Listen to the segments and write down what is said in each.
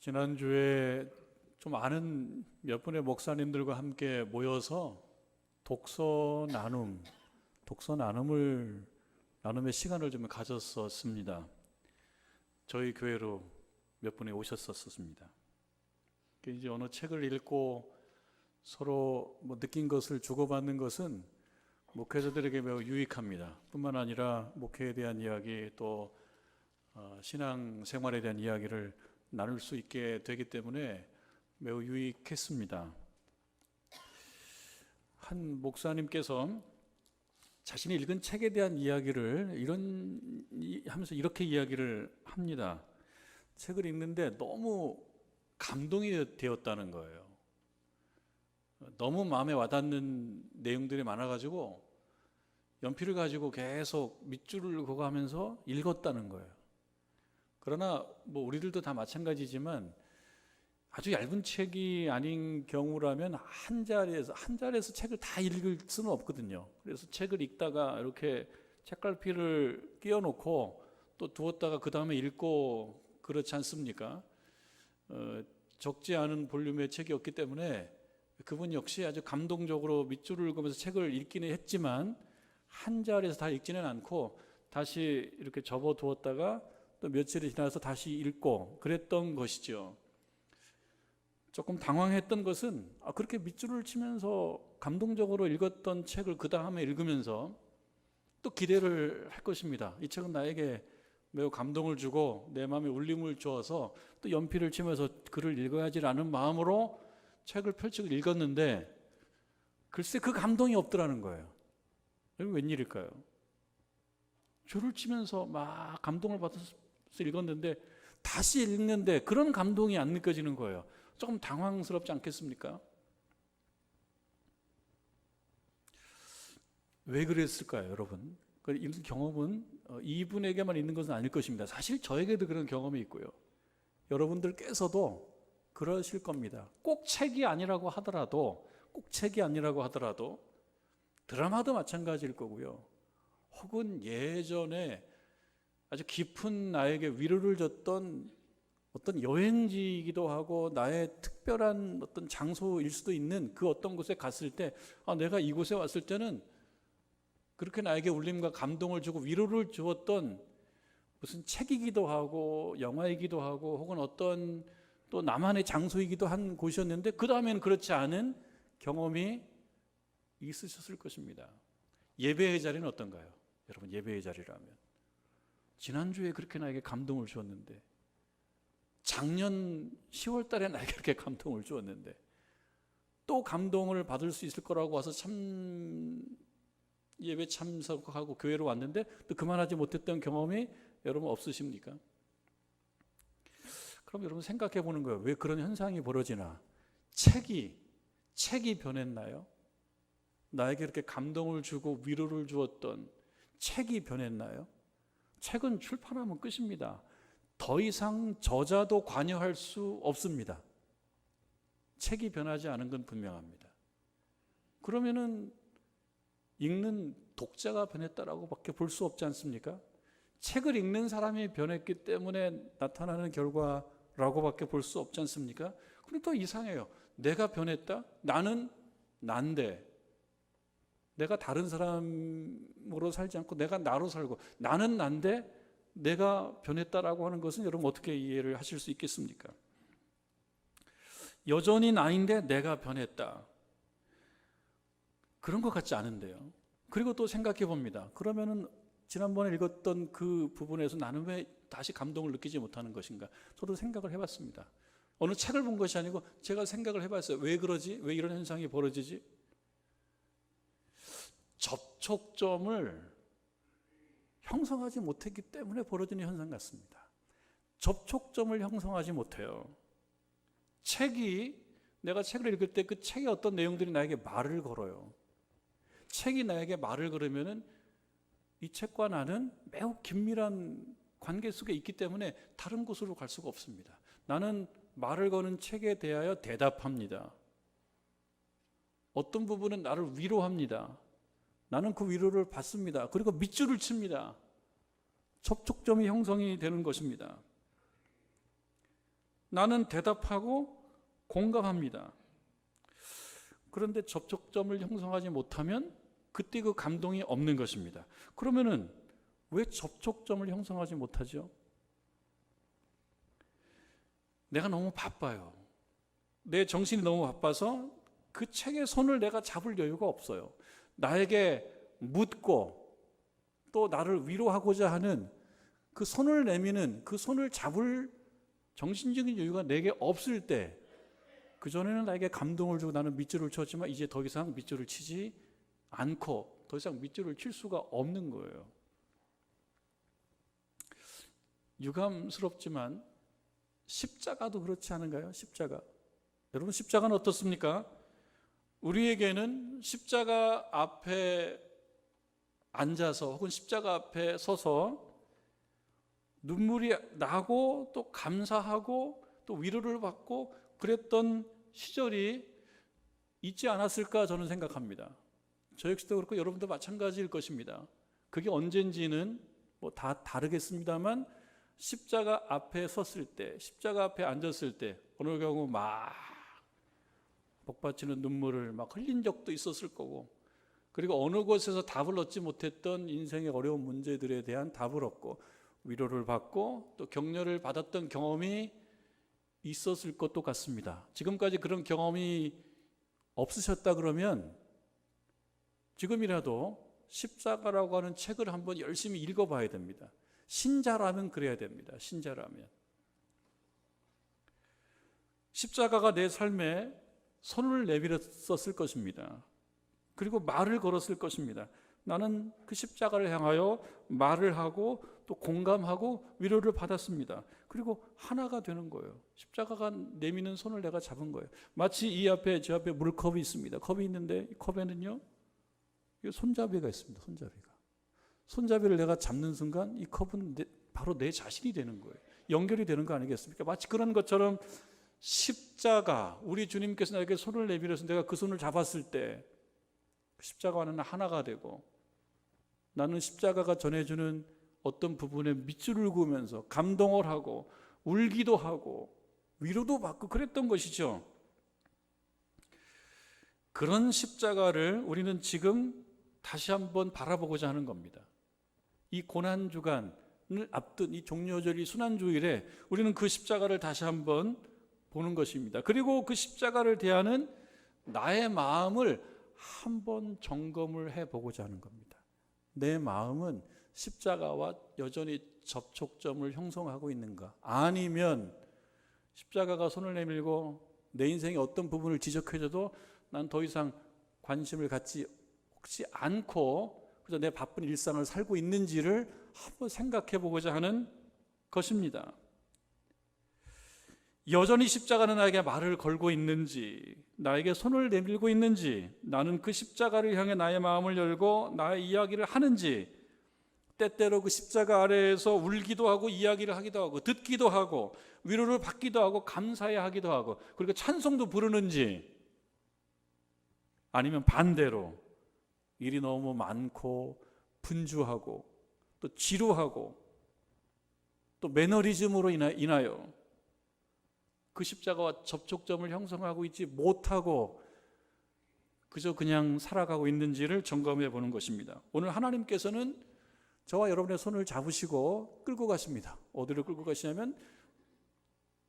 지난주에 좀 아는 몇 분의 목사님들과 함께 모여서 나눔의 시간을 좀 가졌었습니다. 저희 교회로 몇 분이 오셨었습니다. 이제 어느 책을 읽고 서로 느낀 것을 주고받는 것은 목회자들에게 매우 유익합니다. 뿐만 아니라 목회에 대한 이야기, 또 신앙 생활에 대한 이야기를 나눌 수 있게 되기 때문에 매우 유익했습니다. 한 목사님께서 자신이 읽은 책에 대한 이야기를 하면서 이렇게 이야기를 합니다. 책을 읽는데 너무 감동이 되었다는 거예요. 너무 마음에 와닿는 내용들이 많아가지고 연필을 가지고 계속 밑줄을 그어가면서 읽었다는 거예요. 그러나 우리들도 다 마찬가지지만 아주 얇은 책이 아닌 경우라면 한 자리에서 책을 다 읽을 수는 없거든요. 그래서 책을 읽다가 이렇게 책갈피를 끼워놓고 또 두었다가 그 다음에 읽고 그렇지 않습니까? 적지 않은 볼륨의 책이었기 때문에 그분 역시 아주 감동적으로 밑줄을 그으면서 책을 읽기는 했지만 한 자리에서 다 읽지는 않고 다시 이렇게 접어두었다가 또 며칠이 지나서 다시 읽고 그랬던 것이죠. 조금 당황했던 것은 그렇게 밑줄을 치면서 감동적으로 읽었던 책을 그 다음에 읽으면서 또 기대를 할 것입니다. 이 책은 나에게 매우 감동을 주고 내 마음에 울림을 주어서 또 연필을 치면서 글을 읽어야지라는 마음으로 책을 펼치고 읽었는데 글쎄 그 감동이 없더라는 거예요. 이건 웬일일까요? 줄을 치면서 막 감동을 받아서 읽었는데 다시 읽는데 그런 감동이 안 느껴지는 거예요. 조금 당황스럽지 않겠습니까? 왜 그랬을까요, 여러분? 이 경험은 이분에게만 있는 것은 아닐 것입니다. 사실 저에게도 그런 경험이 있고요. 여러분들께서도 그러실 겁니다. 꼭 책이 아니라고 하더라도 드라마도 마찬가지일 거고요. 혹은 예전에 아주 깊은 나에게 위로를 줬던 어떤 여행지이기도 하고 나의 특별한 어떤 장소일 수도 있는 그 어떤 곳에 갔을 때 내가 이곳에 왔을 때는 그렇게 나에게 울림과 감동을 주고 위로를 주었던 무슨 책이기도 하고 영화이기도 하고 혹은 어떤 또 나만의 장소이기도 한 곳이었는데 그 다음에는 그렇지 않은 경험이 있으셨을 것입니다. 예배의 자리는 어떤가요? 여러분, 예배의 자리라면 지난주에 그렇게 나에게 감동을 주었는데 작년 10월 달에 나에게 그렇게 감동을 주었는데 또 감동을 받을 수 있을 거라고 와서 예배 참석하고 교회로 왔는데 또 그만하지 못했던 경험이 여러분 없으십니까? 그럼 여러분 생각해 보는 거예요. 왜 그런 현상이 벌어지나? 책이 변했나요? 나에게 이렇게 감동을 주고 위로를 주었던 책이 변했나요? 책은 출판하면 끝입니다. 더 이상 저자도 관여할 수 없습니다. 책이 변하지 않은 건 분명합니다. 그러면은 읽는 독자가 변했다라고 밖에 볼 수 없지 않습니까? 책을 읽는 사람이 변했기 때문에 나타나는 결과라고 밖에 볼 수 없지 않습니까? 근데 또 이상해요. 내가 변했다? 나는 난데 내가 다른 사람으로 살지 않고 내가 나로 살고 나는 난데 내가 변했다라고 하는 것은 여러분 어떻게 이해를 하실 수 있겠습니까? 여전히 나인데 내가 변했다. 그런 것 같지 않은데요. 그리고 또 생각해 봅니다. 그러면은 지난번에 읽었던 그 부분에서 나는 왜 다시 감동을 느끼지 못하는 것인가? 저도 생각을 해봤습니다. 어느 책을 본 것이 아니고 제가 생각을 해봤어요. 왜 그러지? 왜 이런 현상이 벌어지지? 접촉점을 형성하지 못했기 때문에 벌어지는 현상 같습니다. 접촉점을 형성하지 못해요. 내가 책을 읽을 때 그 책의 어떤 내용들이 나에게 말을 걸어요. 책이 나에게 말을 걸으면은 이 책과 나는 매우 긴밀한 관계 속에 있기 때문에 다른 곳으로 갈 수가 없습니다. 나는 말을 거는 책에 대하여 대답합니다. 어떤 부분은 나를 위로합니다. 나는 그 위로를 받습니다. 그리고 밑줄을 칩니다. 접촉점이 형성이 되는 것입니다. 나는 대답하고 공감합니다. 그런데 접촉점을 형성하지 못하면 그때 그 감동이 없는 것입니다. 그러면은 왜 접촉점을 형성하지 못하죠? 내가 너무 바빠요. 내 정신이 너무 바빠서 그 책에 손을 내가 잡을 여유가 없어요. 나에게 묻고 또 나를 위로하고자 하는 그 손을 내미는, 그 손을 잡을 정신적인 여유가 내게 없을 때, 그전에는 나에게 감동을 주고 나는 밑줄을 쳤지만 이제 더 이상 밑줄을 치지 않고 더 이상 밑줄을 칠 수가 없는 거예요. 유감스럽지만 십자가도 그렇지 않은가요? 십자가. 여러분, 십자가는 어떻습니까? 우리에게는 십자가 앞에 앉아서 혹은 십자가 앞에 서서 눈물이 나고 또 감사하고 또 위로를 받고 그랬던 시절이 있지 않았을까 저는 생각합니다. 저 역시도 그렇고 여러분도 마찬가지일 것입니다. 그게 언젠지는 뭐 다 다르겠습니다만 십자가 앞에 섰을 때, 십자가 앞에 앉았을 때 어느 경우 막 복받치는 눈물을 막 흘린 적도 있었을 거고, 그리고 어느 곳에서 답을 얻지 못했던 인생의 어려운 문제들에 대한 답을 얻고 위로를 받고 또 격려를 받았던 경험이 있었을 것도 같습니다. 지금까지 그런 경험이 없으셨다 그러면 지금이라도 십자가라고 하는 책을 한번 열심히 읽어봐야 됩니다. 신자라면 그래야 됩니다. 신자라면. 십자가가 내 삶에 손을 내밀었을 것입니다. 그리고 말을 걸었을 것입니다. 나는 그 십자가를 향하여 말을 하고 또 공감하고 위로를 받았습니다. 그리고 하나가 되는 거예요. 십자가가 내미는 손을 내가 잡은 거예요. 마치 제 앞에 물컵이 있습니다. 컵이 있는데 이 컵에는요, 손잡이가 있습니다. 손잡이를 내가 잡는 순간 이 컵은 바로 내 자신이 되는 거예요. 연결이 되는 거 아니겠습니까? 마치 그런 것처럼 십자가, 우리 주님께서 나에게 손을 내밀어서 내가 그 손을 잡았을 때 십자가와는 하나가 되고, 나는 십자가가 전해주는 어떤 부분에 밑줄을 그으면서 감동을 하고 울기도 하고 위로도 받고 그랬던 것이죠. 그런 십자가를 우리는 지금 다시 한번 바라보고자 하는 겁니다. 이 고난주간을 앞둔 이 종료절이 순환주일에 우리는 그 십자가를 다시 한번 보는 것입니다. 그리고 그 십자가를 대하는 나의 마음을 한번 점검을 해보고자 하는 겁니다. 내 마음은 십자가와 여전히 접촉점을 형성하고 있는가? 아니면 십자가가 손을 내밀고 내 인생의 어떤 부분을 지적해줘도 난 더 이상 관심을 갖지 혹시 않고 그저 내 바쁜 일상을 살고 있는지를 한번 생각해 보고자 하는 것입니다. 여전히 십자가는 나에게 말을 걸고 있는지, 나에게 손을 내밀고 있는지, 나는 그 십자가를 향해 나의 마음을 열고 나의 이야기를 하는지, 때때로 그 십자가 아래에서 울기도 하고 이야기를 하기도 하고 듣기도 하고 위로를 받기도 하고 감사해야 하기도 하고 그리고 찬송도 부르는지, 아니면 반대로 일이 너무 많고 분주하고 또 지루하고 또 매너리즘으로 인하여 그 십자가와 접촉점을 형성하고 있지 못하고 그저 그냥 살아가고 있는지를 점검해 보는 것입니다. 오늘 하나님께서는 저와 여러분의 손을 잡으시고 끌고 가십니다. 어디로 끌고 가시냐면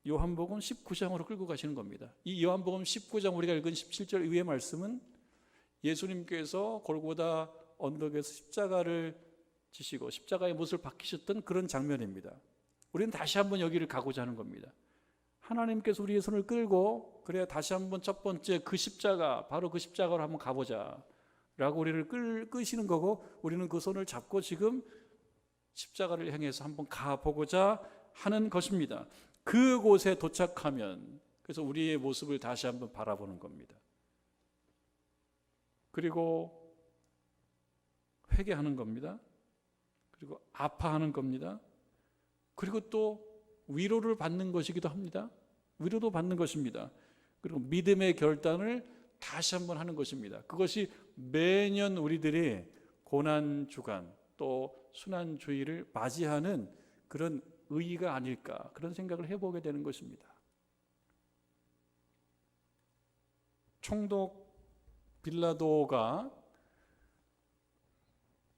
요한복음 19장으로 끌고 가시는 겁니다. 이 요한복음 19장 우리가 읽은 17절 이후의 말씀은 예수님께서 골고다 언덕에서 십자가를 지시고 십자가의 못을 박히셨던 그런 장면입니다. 우리는 다시 한번 여기를 가고자 하는 겁니다. 하나님께서 우리의 손을 끌고 그래야 다시 한번 첫 번째 그 십자가, 바로 그 십자가로 한번 가보자 라고 우리를 끄시는 거고, 우리는 그 손을 잡고 지금 십자가를 향해서 한번 가보고자 하는 것입니다. 그곳에 도착하면 그래서 우리의 모습을 다시 한번 바라보는 겁니다. 그리고 회개하는 겁니다. 그리고 아파하는 겁니다. 그리고 또 위로를 받는 것이기도 합니다. 위로도 받는 것입니다. 그리고 믿음의 결단을 다시 한번 하는 것입니다. 그것이 매년 우리들이 고난주간 또 순환주일을 맞이하는 그런 의의가 아닐까, 그런 생각을 해보게 되는 것입니다. 총독 빌라도가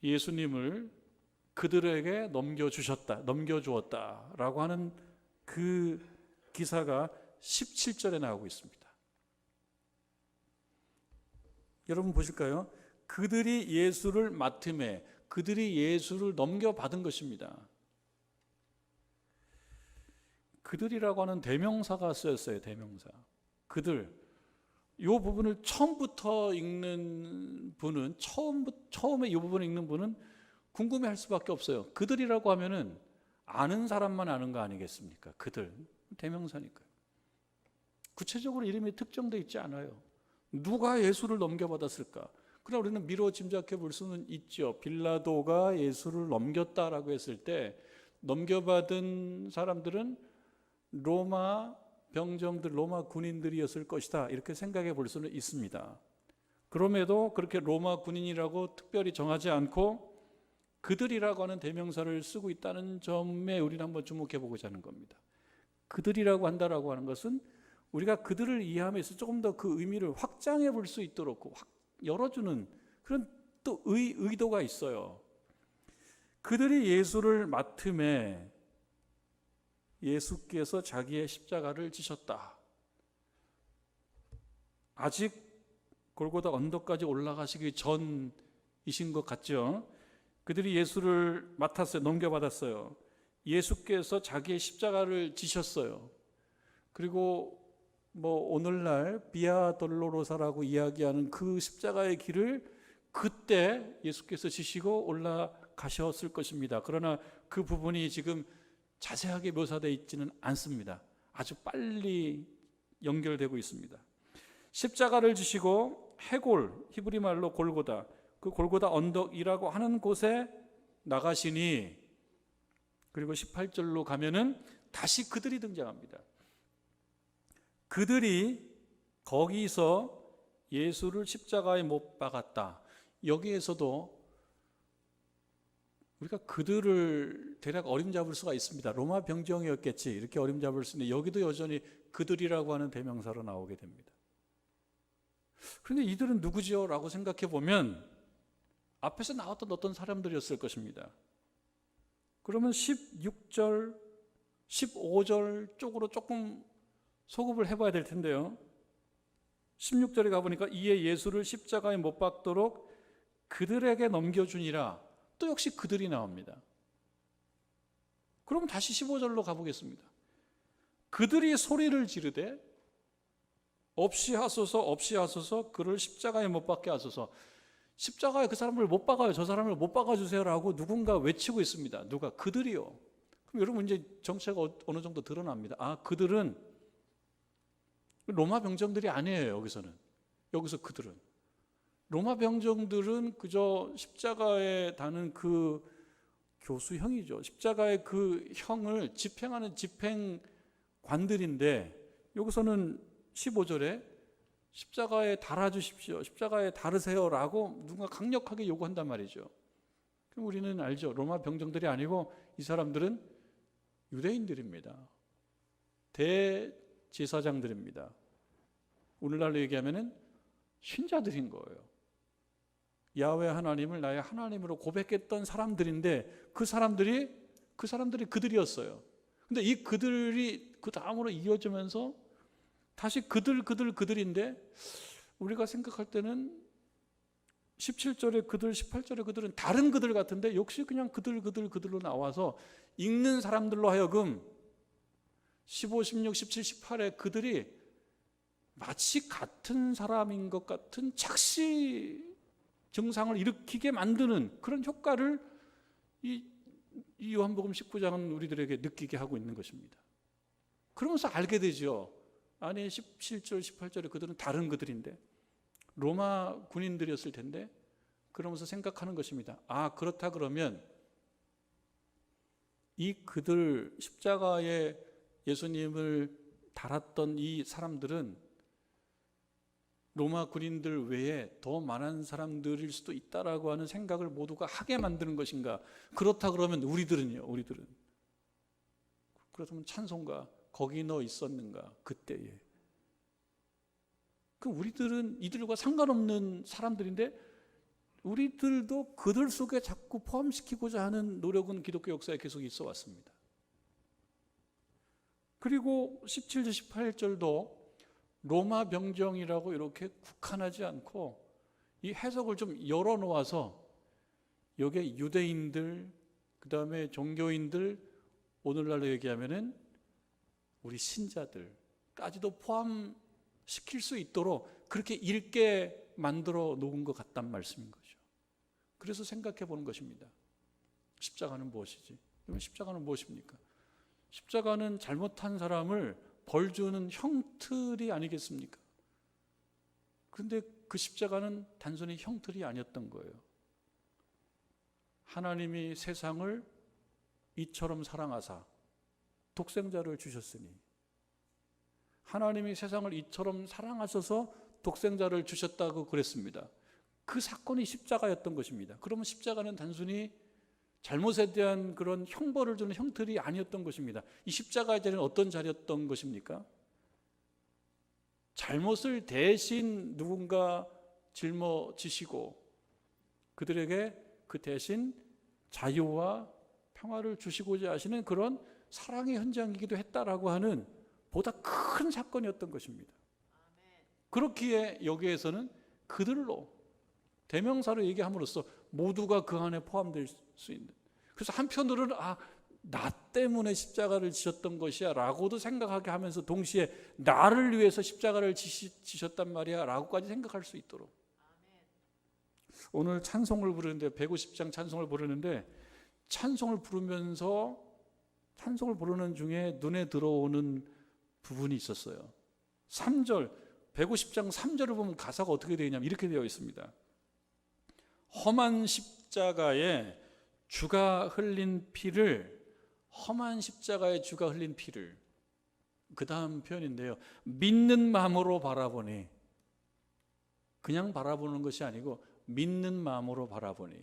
예수님을 그들에게 넘겨주었다라고 하는 그 기사가 17절에 나오고 있습니다. 여러분 보실까요? 그들이 예수를 맡음에 그들이 예수를 넘겨받은 것입니다. 그들이라고 하는 대명사가 쓰였어요. 대명사. 그들. 이 부분을 처음부터 읽는 분은 처음에 이 부분을 읽는 분은 궁금해할 수밖에 없어요. 그들이라고 하면은 아는 사람만 아는 거 아니겠습니까? 그들. 대명사니까요. 구체적으로 이름이 특정되어 있지 않아요. 누가 예수를 넘겨받았을까? 그러나 우리는 미뤄 짐작해 볼 수는 있죠. 빌라도가 예수를 넘겼다라고 했을 때 넘겨받은 사람들은 로마 병정들, 로마 군인들이었을 것이다, 이렇게 생각해 볼 수는 있습니다. 그럼에도 그렇게 로마 군인이라고 특별히 정하지 않고 그들이라고 하는 대명사를 쓰고 있다는 점에 우리는 한번 주목해 보고자 하는 겁니다. 그들이라고 한다라고 하는 것은 우리가 그들을 이해하면서 조금 더 그 의미를 확장해 볼 수 있도록 열어주는 그런 또 의도가 있어요. 그들이 예수를 맡음에 예수께서 자기의 십자가를 지셨다. 아직 골고다 언덕까지 올라가시기 전이신 것 같죠? 그들이 예수를 맡았어요. 넘겨받았어요. 예수께서 자기의 십자가를 지셨어요. 그리고 오늘날 비아 돌로로사라고 이야기하는 그 십자가의 길을 그때 예수께서 지시고 올라가셨을 것입니다. 그러나 그 부분이 지금 자세하게 묘사되어 있지는 않습니다. 아주 빨리 연결되고 있습니다. 십자가를 지시고 해골, 히브리 말로 골고다, 그 골고다 언덕이라고 하는 곳에 나가시니, 그리고 18절로 가면은 다시 그들이 등장합니다. 그들이 거기서 예수를 십자가에 못 박았다. 여기에서도 우리가 그들을 대략 어림잡을 수가 있습니다. 로마 병정이었겠지, 이렇게 어림잡을 수 있는데 여기도 여전히 그들이라고 하는 대명사로 나오게 됩니다. 그런데 이들은 누구지요? 라고 생각해 보면 앞에서 나왔던 어떤 사람들이었을 것입니다. 그러면 16절, 15절 쪽으로 조금 소급을 해봐야 될 텐데요. 16절에 가보니까 이에 예수를 십자가에 못 박도록 그들에게 넘겨주니라. 또 역시 그들이 나옵니다. 그럼 다시 15절로 가보겠습니다. 그들이 소리를 지르되 없이 하소서, 없이 하소서, 그를 십자가에 못 박게 하소서. 십자가에 그 사람을 못 박아요, 저 사람을 못 박아주세요라고 누군가 외치고 있습니다. 누가? 그들이요. 그럼 여러분 이제 정체가 어느 정도 드러납니다. 아, 그들은 로마 병정들이 아니에요. 여기서 그들은 로마 병정들은 그저 십자가에 다는 그 교수형이죠. 십자가의 그 형을 집행하는 집행관들인데, 여기서는 15절에 십자가에 달아주십시오, 십자가에 달으세요라고 누군가 강력하게 요구한단 말이죠. 그럼 우리는 알죠. 로마 병정들이 아니고 이 사람들은 유대인들입니다. 대제사장들입니다. 오늘날로 얘기하면은 신자들인 거예요. 야훼 하나님을 나의 하나님으로 고백했던 사람들인데 그 사람들이 그들이었어요. 근데 이 그들이 그 다음으로 이어지면서 다시 그들인데, 우리가 생각할 때는 17절에 그들, 18절에 그들은 다른 그들 같은데 역시 그냥 그들로 나와서 읽는 사람들로 하여금 15, 16, 17, 18에 그들이 마치 같은 사람인 것 같은 착시 증상을 일으키게 만드는 그런 효과를 이 요한복음 19장은 우리들에게 느끼게 하고 있는 것입니다. 그러면서 알게 되죠. 아니 17절, 18절에 그들은 다른 그들인데 로마 군인들이었을 텐데, 그러면서 생각하는 것입니다. 아, 그렇다 그러면 이 그들, 십자가에 예수님을 달았던 이 사람들은 로마 군인들 외에 더 많은 사람들일 수도 있다라고 하는 생각을 모두가 하게 만드는 것인가? 그렇다 그러면 우리들은 그렇다면 찬송가 거기 너 있었는가? 그때에 그럼 우리들은 이들과 상관없는 사람들인데 우리들도 그들 속에 자꾸 포함시키고자 하는 노력은 기독교 역사에 계속 있어 왔습니다. 그리고 17절 18절도 로마 병정이라고 이렇게 국한하지 않고 이 해석을 좀 열어놓아서 여기에 유대인들, 그 다음에 종교인들, 오늘날로 얘기하면은 우리 신자들까지도 포함시킬 수 있도록 그렇게 읽게 만들어 놓은 것 같단 말씀인 거죠. 그래서 생각해 보는 것입니다. 십자가는 무엇이지? 그러면 십자가는 무엇입니까? 십자가는 잘못한 사람을 벌 주는 형틀이 아니겠습니까? 그런데 그 십자가는 단순히 형틀이 아니었던 거예요. 하나님이 세상을 이처럼 사랑하사 독생자를 주셨으니, 하나님이 세상을 이처럼 사랑하셔서 독생자를 주셨다고 그랬습니다. 그 사건이 십자가였던 것입니다. 그러면 십자가는 단순히 잘못에 대한 그런 형벌을 주는 형틀이 아니었던 것입니다. 이 십자가의 자리는 어떤 자리였던 것입니까? 잘못을 대신 누군가 짊어지시고 그들에게 그 대신 자유와 평화를 주시고자 하시는 그런 사랑의 현장이기도 했다라고 하는 보다 큰 사건이었던 것입니다. 그렇기에 여기에서는 그들로 대명사로 얘기함으로써 모두가 그 안에 포함될 수 있는, 그래서 한편으로는 나 때문에 십자가를 지셨던 것이야 라고도 생각하게 하면서 동시에 나를 위해서 십자가를 지셨단 말이야 라고까지 생각할 수 있도록. 오늘 찬송을 부르는데 150장 찬송을 부르는데 찬송을 부르면서 찬송을 부르는 중에 눈에 들어오는 부분이 있었어요. 3절 150장 3절을 보면 가사가 어떻게 되어 있냐면 이렇게 되어 있습니다. 험한 십자가에 주가 흘린 피를, 험한 십자가에 주가 흘린 피를, 그 다음 표현인데요, 믿는 마음으로 바라보니, 그냥 바라보는 것이 아니고 믿는 마음으로 바라보니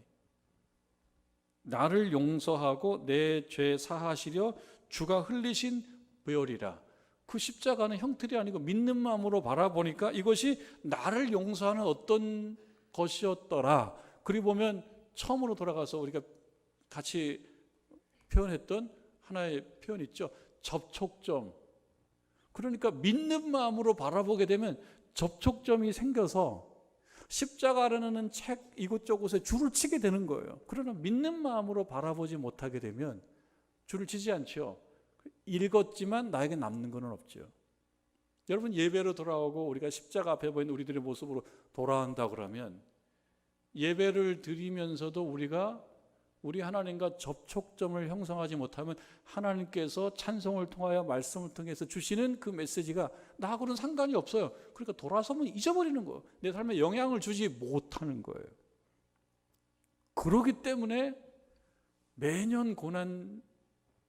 나를 용서하고 내 죄 사하시려 주가 흘리신 보혈이라. 그 십자가는 형틀이 아니고 믿는 마음으로 바라보니까 이것이 나를 용서하는 어떤 것이었더라. 그리고 보면 처음으로 돌아가서 우리가 같이 표현했던 하나의 표현 있죠. 접촉점. 그러니까 믿는 마음으로 바라보게 되면 접촉점이 생겨서 십자가라는 책 이곳저곳에 줄을 치게 되는 거예요. 그러나 믿는 마음으로 바라보지 못하게 되면 줄을 치지 않죠. 읽었지만 나에게 남는 것은 없죠. 여러분, 예배로 돌아오고 우리가 십자가 앞에 보이는 우리들의 모습으로 돌아온다 그러면 예배를 드리면서도 우리가 우리 하나님과 접촉점을 형성하지 못하면 하나님께서 찬송을 통하여 말씀을 통해서 주시는 그 메시지가 나하고는 상관이 없어요. 그러니까 돌아서면 잊어버리는 거예요. 내 삶에 영향을 주지 못하는 거예요. 그렇기 때문에 매년 고난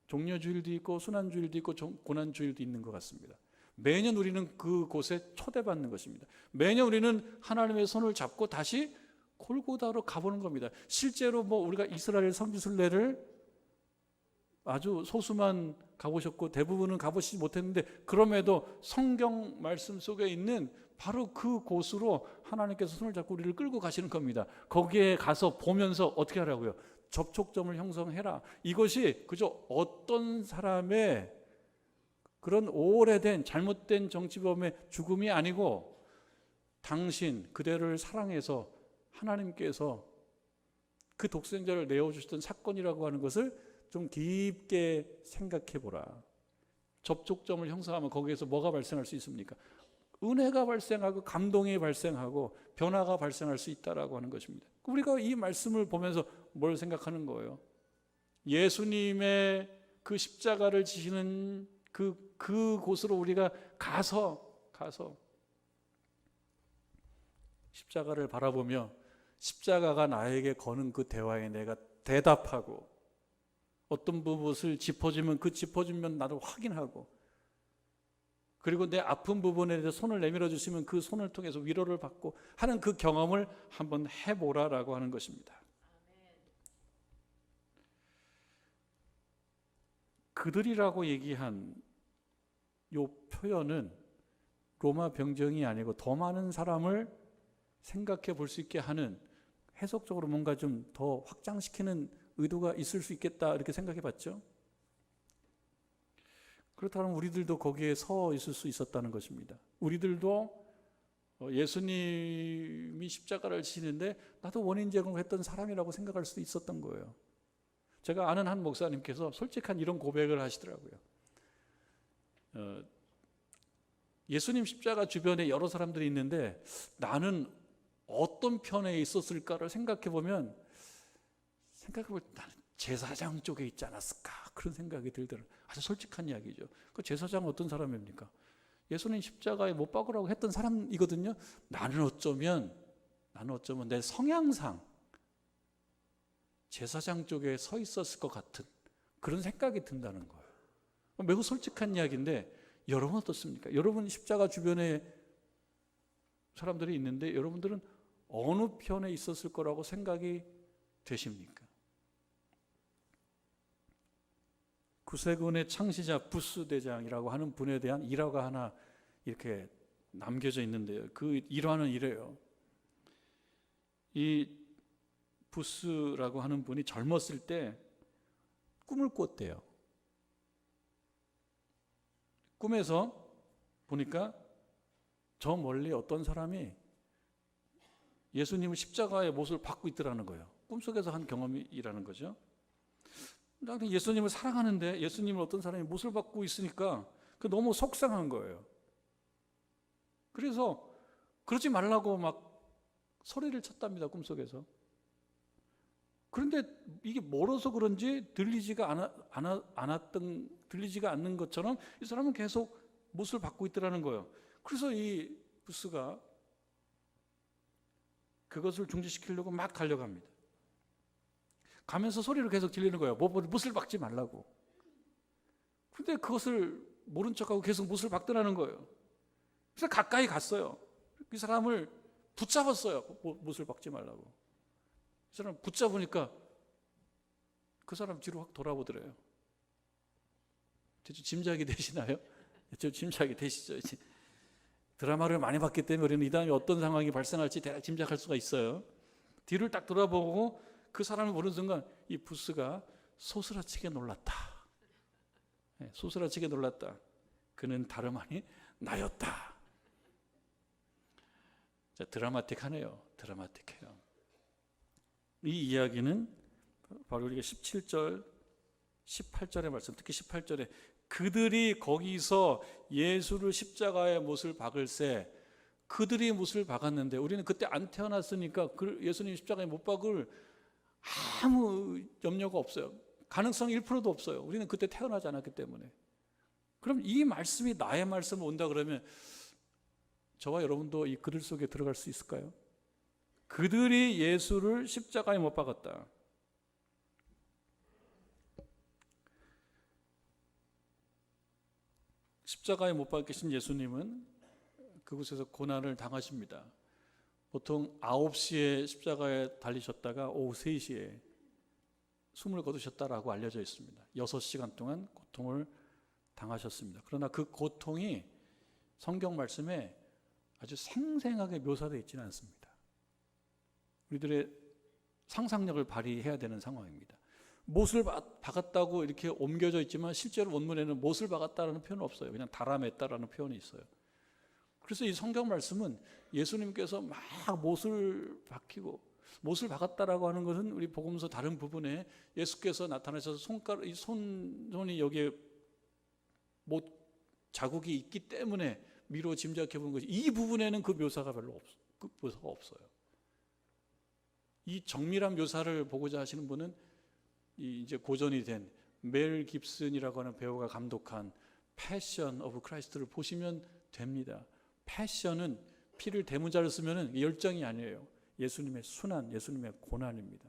종려주일도 있고 순환주일도 있고 고난주일도 있는 것 같습니다. 매년 우리는 그곳에 초대받는 것입니다. 매년 우리는 하나님의 손을 잡고 다시 골고다로 가보는 겁니다. 실제로 우리가 이스라엘 성지순례를 아주 소수만 가보셨고 대부분은 가보시지 못했는데 그럼에도 성경 말씀 속에 있는 바로 그 곳으로 하나님께서 손을 잡고 우리를 끌고 가시는 겁니다. 거기에 가서 보면서 어떻게 하라고요? 접촉점을 형성해라. 이것이 그저 어떤 사람의 그런 오래된 잘못된 정치범의 죽음이 아니고 당신 그대를 사랑해서 하나님께서 그 독생자를 내어주셨던 사건이라고 하는 것을 좀 깊게 생각해 보라. 접촉점을 형성하면 거기에서 뭐가 발생할 수 있습니까? 은혜가 발생하고 감동이 발생하고 변화가 발생할 수 있다라고 하는 것입니다. 우리가 이 말씀을 보면서 뭘 생각하는 거예요? 예수님의 그 십자가를 지시는 그 곳으로 우리가 가서 십자가를 바라보며 십자가가 나에게 거는 그 대화에 내가 대답하고 어떤 부분을 짚어주면 그 짚어주면 나도 확인하고 그리고 내 아픈 부분에 대해서 손을 내밀어 주시면 그 손을 통해서 위로를 받고 하는 그 경험을 한번 해보라라고 하는 것입니다. 그들이라고 얘기한 이 표현은 로마 병정이 아니고 더 많은 사람을 생각해 볼 수 있게 하는, 해석적으로 뭔가 좀 더 확장시키는 의도가 있을 수 있겠다 이렇게 생각해 봤죠. 그렇다면 우리들도 거기에 서 있을 수 있었다는 것입니다. 우리들도 예수님이 십자가를 지시는데 나도 원인 제공했던 사람이라고 생각할 수도 있었던 거예요. 제가 아는 한 목사님께서 솔직한 이런 고백을 하시더라고요. 예수님 십자가 주변에 여러 사람들이 있는데 나는 어떤 편에 있었을까를 생각해 보면 나는 제사장 쪽에 있지 않았을까, 그런 생각이 들더라고요. 아주 솔직한 이야기죠. 그 제사장은 어떤 사람입니까? 예수님 십자가에 못 박으라고 했던 사람이거든요. 나는 어쩌면 내 성향상 제사장 쪽에 서 있었을 것 같은 그런 생각이 든다는 거예요. 매우 솔직한 이야기인데 여러분 어떻습니까? 여러분 십자가 주변에 사람들이 있는데 여러분들은 어느 편에 있었을 거라고 생각이 되십니까? 구세군의 창시자 부스 대장이라고 하는 분에 대한 일화가 하나 이렇게 남겨져 있는데요. 그 일화는 이래요. 이 부스라고 하는 분이 젊었을 때 꿈을 꿨대요. 꿈에서 보니까 저 멀리 어떤 사람이 예수님을 십자가의 못을 받고 있더라는 거예요. 꿈속에서 한 경험이라는 거죠. 예수님을 사랑하는데 예수님을 어떤 사람이 못을 받고 있으니까 너무 속상한 거예요. 그래서 그러지 말라고 막 소리를 쳤답니다, 꿈속에서. 그런데 이게 멀어서 그런지 들리지가 않는 것처럼 이 사람은 계속 못을 받고 있더라는 거예요. 그래서 이 부스가 그것을 중지시키려고 막 달려갑니다. 가면서 소리를 계속 들리는 거예요. 못을 박지 말라고. 그런데 그것을 모른 척하고 계속 못을 박더라는 거예요. 그래서 가까이 갔어요. 이 사람을 붙잡았어요. 못을 박지 말라고. 이 사람 붙잡으니까 그 사람 뒤로 확 돌아보더래요. 대충 짐작이 되시나요? 짐작이 되시죠? 이제 드라마를 많이 봤기 때문에 우리는 이 다음에 어떤 상황이 발생할지 대략 짐작할 수가 있어요. 뒤를 딱 돌아보고 그 사람을 보는 순간 이 부스가 소스라치게 놀랐다. 소스라치게 놀랐다. 그는 다름 아닌 나였다. 자, 드라마틱하네요. 드라마틱해요. 이 이야기는 바로 우리가 17절, 18절의 말씀, 특히 18절에 그들이 거기서 예수를 십자가에 못을 박을새, 그들이 못을 박았는데 우리는 그때 안 태어났으니까 예수님 십자가에 못 박을 아무 염려가 없어요. 가능성이 1%도 없어요. 우리는 그때 태어나지 않았기 때문에. 그럼 이 말씀이 나의 말씀을 온다 그러면 저와 여러분도 이 그들 속에 들어갈 수 있을까요? 그들이 예수를 십자가에 못 박았다. 십자가에 못 박히신 예수님은 그곳에서 고난을 당하십니다. 보통 9시에 십자가에 달리셨다가 오후 3시에 숨을 거두셨다라고 알려져 있습니다. 6시간 동안 고통을 당하셨습니다. 그러나 그 고통이 성경 말씀에 아주 생생하게 묘사되어 있지는 않습니다. 우리들의 상상력을 발휘해야 되는 상황입니다. 못을 박았다고 이렇게 옮겨져 있지만 실제로 원문에는 못을 박았다라는 표현은 없어요. 그냥 달아맸다라는 표현이 있어요. 그래서 이 성경 말씀은 예수님께서 막 못을 박히고 못을 박았다라고 하는 것은 우리 복음서 다른 부분에 예수께서 나타나셔서 손이 여기에 못 자국이 있기 때문에 미로 짐작해 보는 것이, 이 부분에는 그 묘사가 별로 없어요. 이 정밀한 묘사를 보고자 하시는 분은 이제 고전이 된 멜 깁슨이라고 하는 배우가 감독한 패션 오브 크라이스트를 보시면 됩니다. 패션은 피를 대문자를 쓰면은 열정이 아니에요. 예수님의 순환, 예수님의 고난입니다.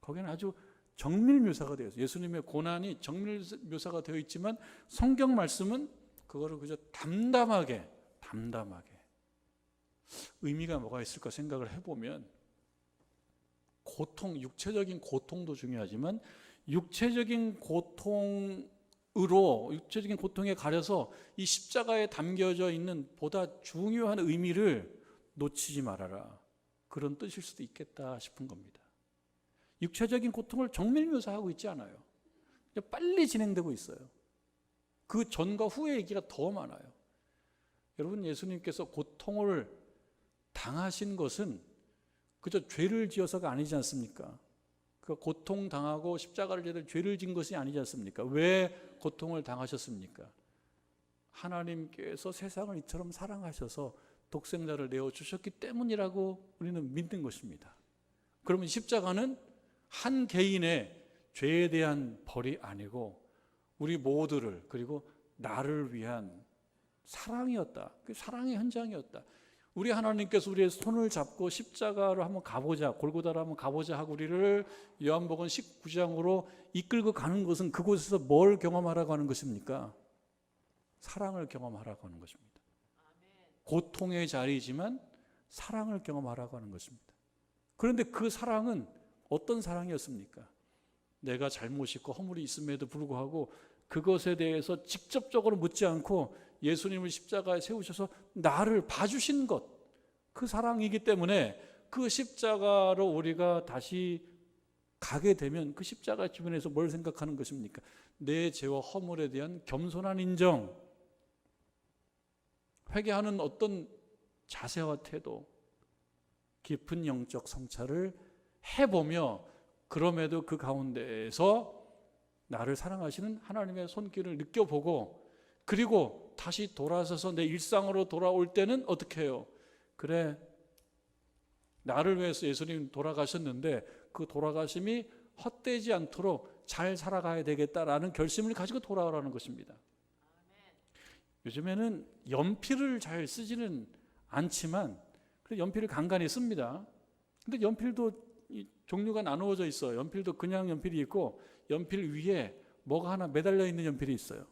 거기는 아주 정밀 묘사가 되어 있어요. 예수님의 고난이 정밀 묘사가 되어 있지만 성경 말씀은 그거를 그저 담담하게 의미가 뭐가 있을까 생각을 해보면, 육체적인 고통도 중요하지만 육체적인 고통을 육체적인 고통에 가려서 이 십자가에 담겨져 있는 보다 중요한 의미를 놓치지 말아라. 그런 뜻일 수도 있겠다 싶은 겁니다. 육체적인 고통을 정밀 묘사하고 있지 않아요. 빨리 진행되고 있어요. 그 전과 후의 얘기가 더 많아요. 여러분, 예수님께서 고통을 당하신 것은 그저 죄를 지어서가 아니지 않습니까? 그 고통당하고 십자가를 지어 죄를 진 것이 아니지 않습니까? 왜 고통을 당하셨습니까? 하나님께서 세상을 이처럼 사랑하셔서 독생자를 내어주셨기 때문이라고 우리는 믿는 것입니다. 그러면 십자가는 한 개인의 죄에 대한 벌이 아니고 우리 모두를, 그리고 나를 위한 사랑이었다. 그 사랑의 현장이었다. 우리 하나님께서 우리의 손을 잡고 십자가로 한번 가보자, 골고다로 한번 가보자 하고 우리를 요한복음 19장으로 이끌고 가는 것은 그곳에서 뭘 경험하라고 하는 것입니까? 사랑을 경험하라고 하는 것입니다. 고통의 자리이지만 사랑을 경험하라고 하는 것입니다. 그런데 그 사랑은 어떤 사랑이었습니까? 내가 잘못이 있고 허물이 있음에도 불구하고 그것에 대해서 직접적으로 묻지 않고 예수님을 십자가에 세우셔서 나를 봐주신 것, 그 사랑이기 때문에 그 십자가로 우리가 다시 가게 되면 그 십자가 주변에서 뭘 생각하는 것입니까? 내 죄와 허물에 대한 겸손한 인정, 회개하는 어떤 자세와 태도, 깊은 영적 성찰을 해보며 그럼에도 그 가운데에서 나를 사랑하시는 하나님의 손길을 느껴보고, 그리고 다시 돌아서서 내 일상으로 돌아올 때는 어떻게 해요? 그래, 나를 위해서 예수님 돌아가셨는데 그 돌아가심이 헛되지 않도록 잘 살아가야 되겠다라는 결심을 가지고 돌아오라는 것입니다. 요즘에는 연필을 잘 쓰지는 않지만 연필을 간간히 씁니다. 근데 연필도 종류가 나누어져 있어요. 연필도 그냥 연필이 있고 연필 위에 뭐가 하나 매달려 있는 연필이 있어요.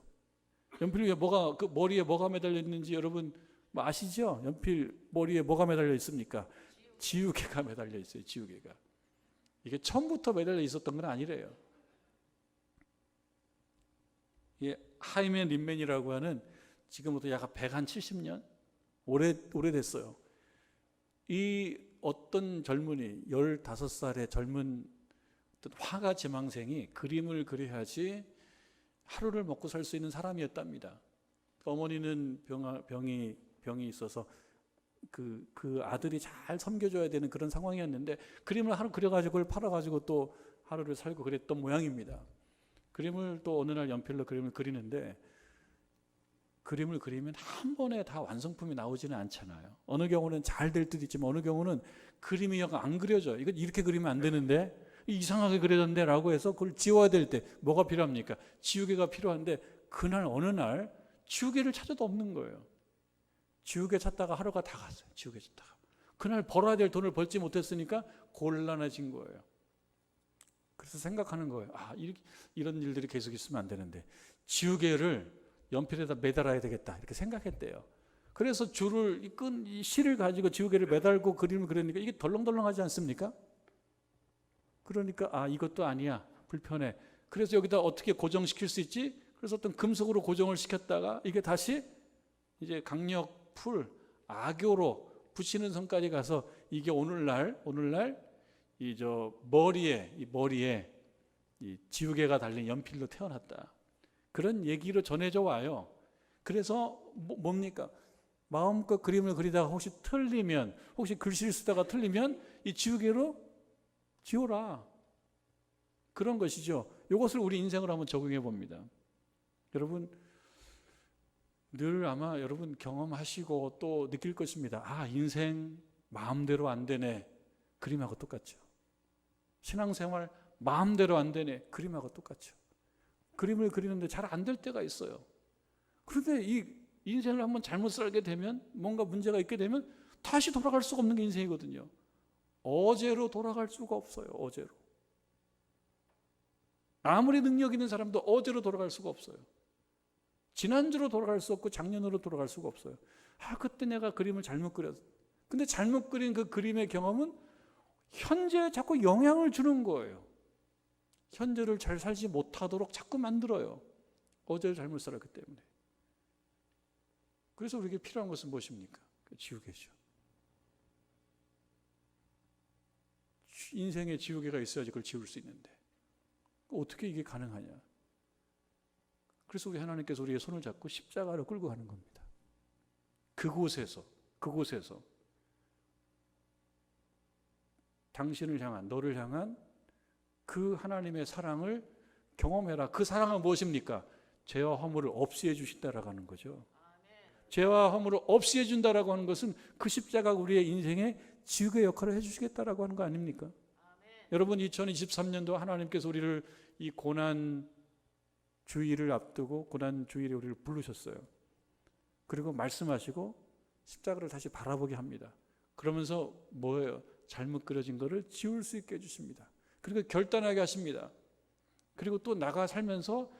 연필 위에 뭐가, 그 머리에 뭐가 매달려 있는지 여러분 뭐 아시죠? 연필 머리에 뭐가 매달려 있습니까? 지우개가 매달려 있어요. 지우개가. 이게 처음부터 매달려 있었던 건 아니래요. 이게 하이맨 린맨이라고 하는, 지금부터 약 170년? 오래됐어요. 이 어떤 젊은이, 15살의 젊은 어떤 화가 지망생이 그림을 그려야지 하루를 먹고 살 수 있는 사람이었답니다. 어머니는 병이 있어서 그 아들이 잘 섬겨줘야 되는 그런 상황이었는데 그림을 하루 그려가지고 그걸 팔아가지고 또 하루를 살고 그랬던 모양입니다. 그림을 또 어느 날 연필로 그림을 그리는데 그림을 그리면 한 번에 다 완성품이 나오지는 않잖아요. 어느 경우는 잘 될 때도 있지만 어느 경우는 그림이 영 안 그려져. 이거 이렇게 그리면 안 되는데 이상하게 그려졌네 라고 해서 그걸 지워야 될 때 뭐가 필요합니까? 지우개가 필요한데 그날 어느 날 지우개를 찾아도 없는 거예요. 지우개 찾다가 하루가 다 갔어요. 지우개 찾다가 그날 벌어야 될 돈을 벌지 못했으니까 곤란해진 거예요. 그래서 생각하는 거예요. 이런 일들이 계속 있으면 안 되는데 지우개를 연필에다 매달아야 되겠다 이렇게 생각했대요. 그래서 이 실을 가지고 지우개를 매달고 그림을 그리니까 이게 덜렁덜렁하지 않습니까? 그러니까 이것도 아니야, 불편해. 그래서 여기다 어떻게 고정시킬 수 있지? 그래서 어떤 금속으로 고정을 시켰다가 이게 다시 이제 강력 풀 악교로 붙이는 선까지 가서 이게 오늘날 이 머리에 이 지우개가 달린 연필로 태어났다. 그런 얘기로 전해져 와요. 그래서 뭡니까? 마음껏 그림을 그리다가 혹시 틀리면, 혹시 글씨를 쓰다가 틀리면 이 지우개로 지워라. 그런 것이죠. 이것을 우리 인생으로 한번 적용해 봅니다. 여러분, 늘 아마 여러분 경험하시고 또 느낄 것입니다. 인생 마음대로 안 되네. 그림하고 똑같죠. 신앙생활 마음대로 안 되네. 그림하고 똑같죠. 그림을 그리는데 잘 안 될 때가 있어요. 그런데 이 인생을 한번 잘못 살게 되면, 뭔가 문제가 있게 되면 다시 돌아갈 수가 없는 게 인생이거든요. 어제로 돌아갈 수가 없어요. 어제로. 아무리 능력 있는 사람도 어제로 돌아갈 수가 없어요. 지난주로 돌아갈 수 없고 작년으로 돌아갈 수가 없어요. 그때 내가 그림을 잘못 그렸어. 근데 잘못 그린 그 그림의 경험은 현재에 자꾸 영향을 주는 거예요. 현재를 잘 살지 못하도록 자꾸 만들어요. 어제를 잘못 살았기 때문에. 그래서 우리에게 필요한 것은 무엇입니까? 지우개죠. 인생에 지우개가 있어야지 그걸 지울 수 있는데 어떻게 이게 가능하냐? 그래서 우리 하나님께서 우리의 손을 잡고 십자가를 끌고 가는 겁니다. 그곳에서 당신을 향한, 너를 향한 그 하나님의 사랑을 경험해라. 그 사랑은 무엇입니까? 죄와 허물을 없애해 주신다라고 하는 거죠. 죄와 허물을 없애해 준다라고 하는 것은 그 십자가가 우리의 인생에 지우개 역할을 해주시겠다라고 하는 거 아닙니까? 여러분, 2023년도 하나님께서 우리를 이 고난 주일을 앞두고 고난 주일에 우리를 부르셨어요. 그리고 말씀하시고 십자가를 다시 바라보게 합니다. 그러면서 뭐예요? 잘못 그려진 거를 지울 수 있게 해주십니다. 그리고 결단하게 하십니다. 그리고 또 나가 살면서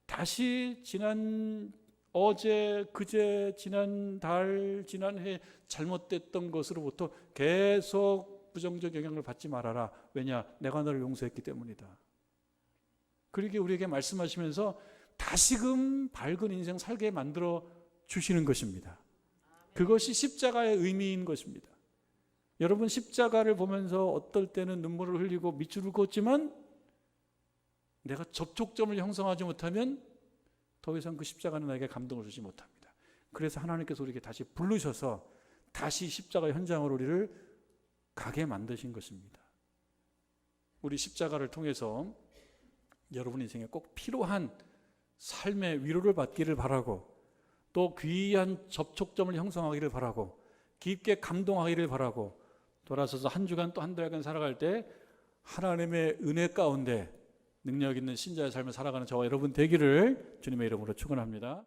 다시 지난 어제, 그제, 지난달, 지난해 잘못됐던 것으로부터 계속 부정적 영향을 받지 말아라. 왜냐? 내가 너를 용서했기 때문이다. 그렇게 우리에게 말씀하시면서 다시금 밝은 인생 살게 만들어 주시는 것입니다. 그것이 십자가의 의미인 것입니다. 여러분, 십자가를 보면서 어떨 때는 눈물을 흘리고 밑줄을 긋지만 내가 접촉점을 형성하지 못하면 더 이상 그 십자가는 나에게 감동을 주지 못합니다. 그래서 하나님께서 우리에게 다시 부르셔서 다시 십자가 현장으로 우리를 가게 만드신 것입니다. 우리 십자가를 통해서 여러분 인생에 꼭 필요한 삶의 위로를 받기를 바라고, 또 귀한 접촉점을 형성하기를 바라고, 깊게 감동하기를 바라고, 돌아서서 한 주간 또 한 달간 살아갈 때 하나님의 은혜 가운데 능력 있는 신자의 삶을 살아가는 저와 여러분 되기를 주님의 이름으로 축원합니다.